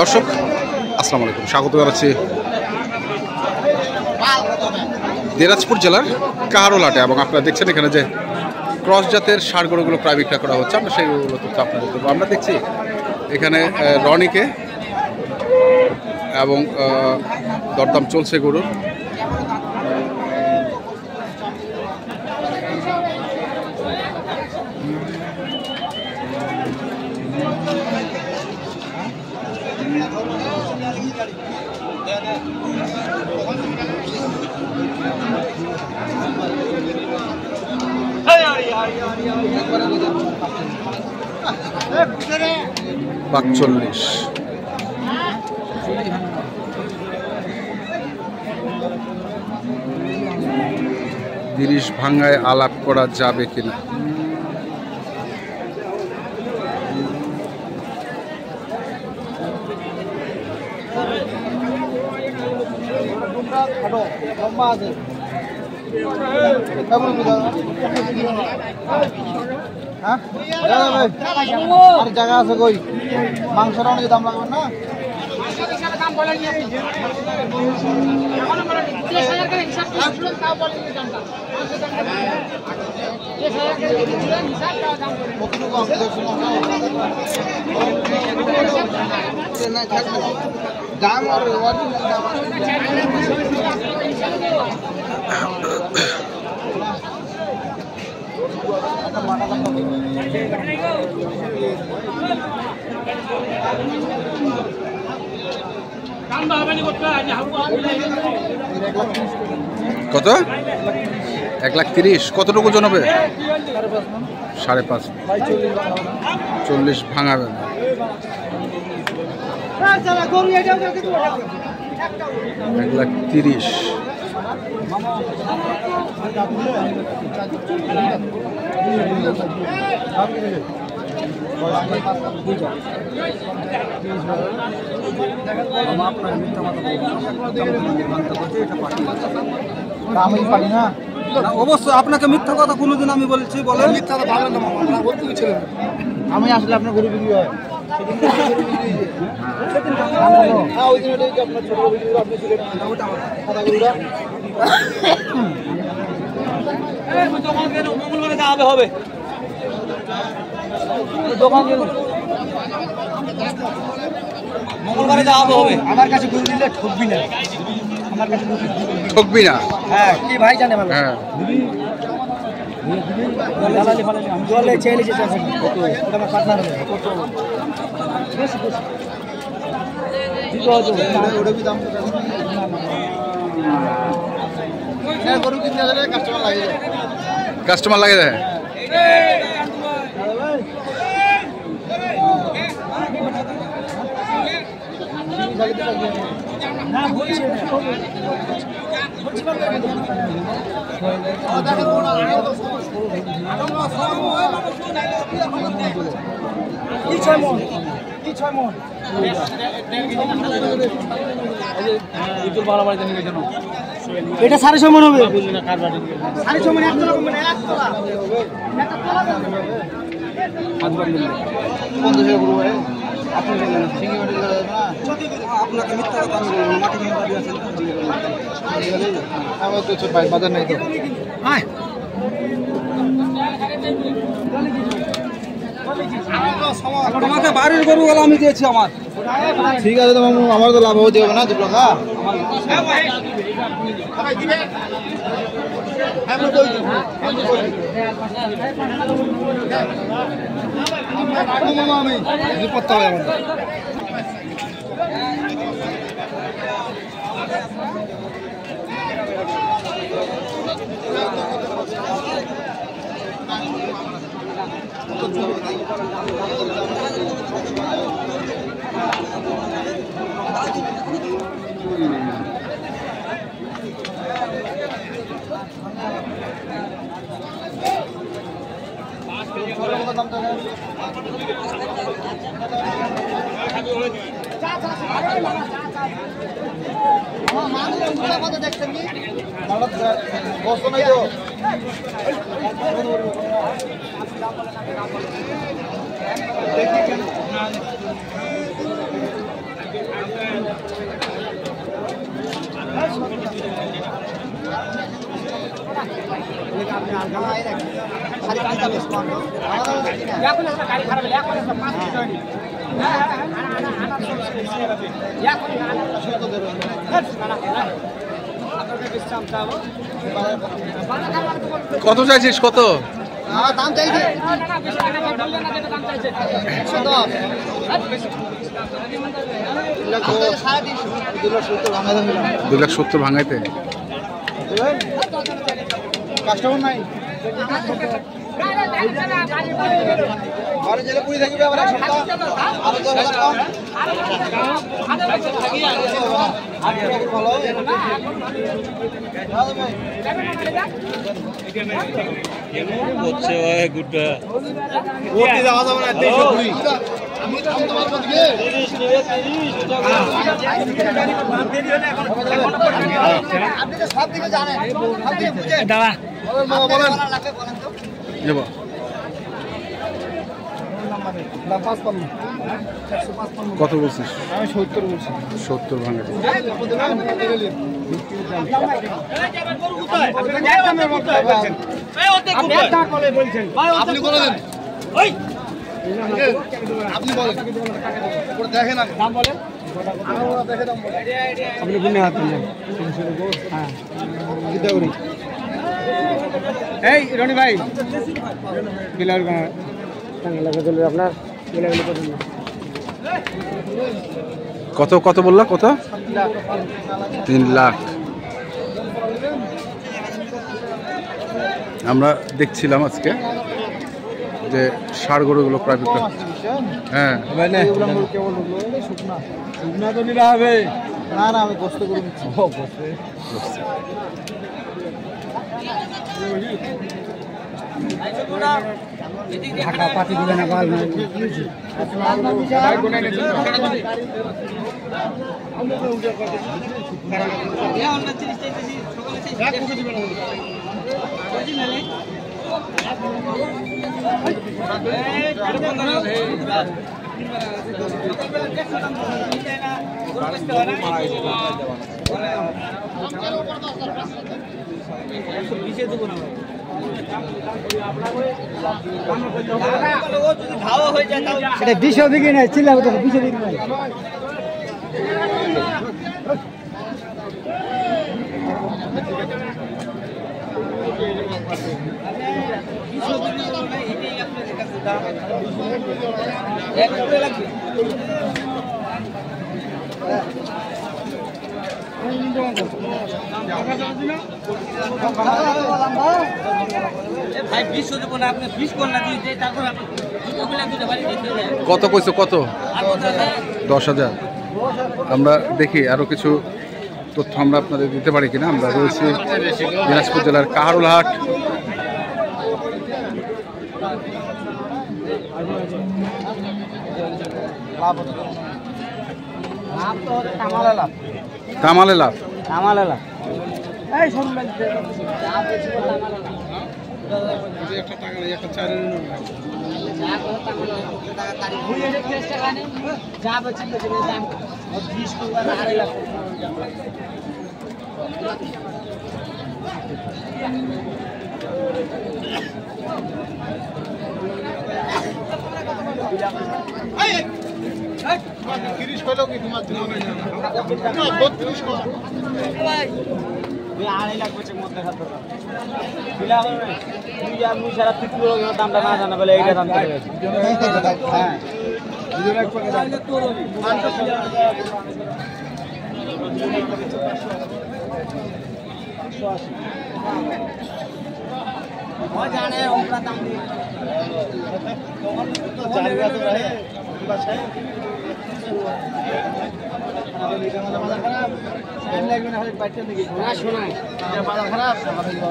দর্শক আসসালামু আলাইকুম, স্বাগত জানাচ্ছি দিনাজপুর জেলার কাহারোল হাটে। এবং আপনারা দেখছেন এখানে যে ক্রস জাতের ষাঁড় গরুগুলো প্রায় বিক্রয় করা হচ্ছে, আমরা সেইগুলো তথ্য আপনাদের দেবো। আমরা দেখছি এখানে রনিকে এবং দরদাম চলছে গরুর। $45 30 ভাঙায় আলাপ করা যাবে কিনা। জায়গা আছে কই মাংসটা অনেক দাম লাগবে না। দাম আর কত? 1,30,000। কতটুকু ওজন হবে? 5.5। 40 ভাঙাবে না। 1,30,000। অবশ্যই আপনাকে মিথ্যা কথা কোনোদিন আমি বলেছি বলে মিথ্যা কথা ভালো না। আমি আসলে আপনার গরু বিক্রি হয় হবে মঙ্গলবারে যাওয়া হবে। আমার কাছে গরু দিলে ঠকবি না, আমার কাছে ঠকবি না। হ্যাঁ কি ভাই জানে ভালো। হ্যাঁ কাস্টমার লাগে দেয়। এটা 6.5 মন হবে। আপনাকে মিথ্যা কথা বাজার নাই তো। তোমাকে বাড়ির গরু গেলে আমি দিয়েছি আমার। ঠিক আছে তো মামু, আমার তো লাভ হতে হবে না 2 টাকা। আমি করতে হবে আমাদের। কত চাইছিস? কত দাম চাইছে? 2,70,000 ভাঙাইতে কাস্টমার নাই। ঘরে জেলে পুরি থাকবে আবার এক সপ্তাহ আরো 10,000 কম। আপনি তো সব দিকে জানেন, সব দিকে বুঝেন। বলেন কত বলছিস? আমি 70 বলছি। 70 ভাঙাইতে আপনি বলেন, আপনি বলেন, দেখেন দাম বলেন। আপনি গুনে হাত নেন। হ্যাঁ এই রনি ভাই বিলার আপনার কত কত বললা? কত? 3 লাখ। আমরা দেখছিলাম আজকে যে ষাঁড় গরুগুলো প্রায় বিক্রি। হ্যাঁ শুকনা তো নিলে হবে না। না আমি গোস্ত করে নিচ্ছি। ঢাকা পাতি দিবে না বাল নাই। এটা 20 বিঘে নাই, চিল্লা 20 বিঘে নাই। কত কইছো? কত? 10,000। আমরা দেখি আরো কিছু তথ্য আমরা আপনাদের দিতে পারি কিনা। আমরা রয়েছি দিনাজপুর জেলার কাহারোল হাট। তামালে লাভ। দামটা না জানা বলে এইটা দাম জানে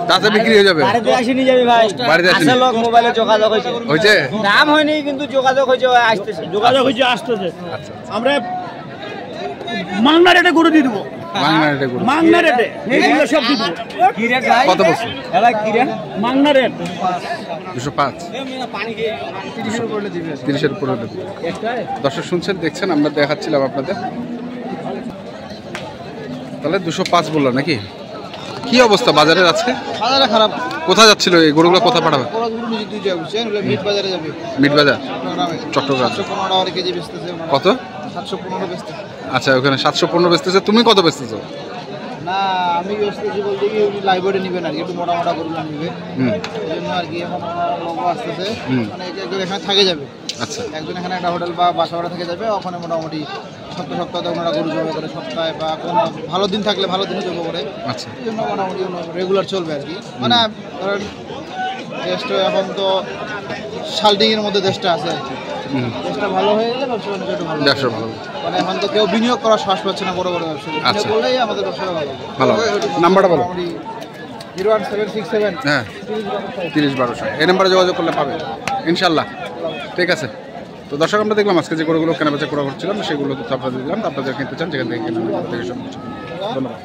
তাতে বিক্রি হয়ে যাবে। বাড়িতে আসি নিয়ে যাবি ভাই। বাড়িতে আসি লোক মোবাইলে যোগাযোগ হয়েছে। দাম হয়নি কিন্তু যোগাযোগ হয়েছে, আসতেছে। যোগাযোগ হয়েছে, আসতেছে। আমরা মাংনা রেটে গরু দিয়ে দেবো। মাংনা রেটে এইগুলো সব দিয়ে দেবো। কি রেট ভাই? কত বলছো? এলা কি রেট? মাংনা রেট 205। 30-এর উপরে দিবে। দর্শক শুনছেন, দেখছেন, আমরা দেখাচ্ছিলাম আপনাদের। তাহলে 205 বললো নাকি? কি অবস্থা বাজারের আজকে? বাজারে খারাপ। কোথায় যাচ্ছিল এই গরুগুলো? কোথায় পাঠাবে? মিট বাজারে যাবে। মিট বাজার চট্টগ্রাম। কত? 715 বেচতে। আচ্ছা, ওখানে 715 বেচতেছে, তুমি কত বেচতেছো? না আমি বেচতেছি বলতে কি উনি লাইব্রেরি নেবেন আর কি, একটু মোটা মোটা গরুগুলো নেবে, এই জন্য আর কি এখন লোক আসতেছে, মানে একজন এখানে থাকে যাবে। আচ্ছা, একজন এখানে একটা হোটেল বা বাসা ভাড়া থেকে যাবে, ওখানে মোটামুটি সপ্তাহে ওনারা গরু জমা করে, সপ্তাহে বা কোনো ভালো দিন থাকলে ভালো দিনে জমা করে। আচ্ছা, এই জন্য মোটামুটি রেগুলার চলবে আর কি। মানে ধরেন দেশটা এখন তো শাল্টিংয়ের মধ্যে দেশটা আছে আর কি, দেশটা ভালো হয়ে গেলে ব্যবসা বাণিজ্য একটু ভালো, ব্যবসা ভালো। মানে এখন তো কেউ বিনিয়োগ করার শ্বাস পাচ্ছে না বড় বড় ব্যবসা, বিনিয়োগ করলেই আমাদের ব্যবসাটা ভালো। ভালো, নাম্বারটা বলো। 01767 হ্যাঁ 30-1200 এই নাম্বারে যোগাযোগ করলে পাবে ইনশাল্লাহ। ঠিক আছে, তো দর্শক আমরা দেখলাম আজকে যে গরুগুলো কেনাবেচা করা হচ্ছিলাম সেগুলো তো আপনাদের দিলাম, আপনাদের কিনতে চান যেখান থেকে কিনতে, ধন্যবাদ।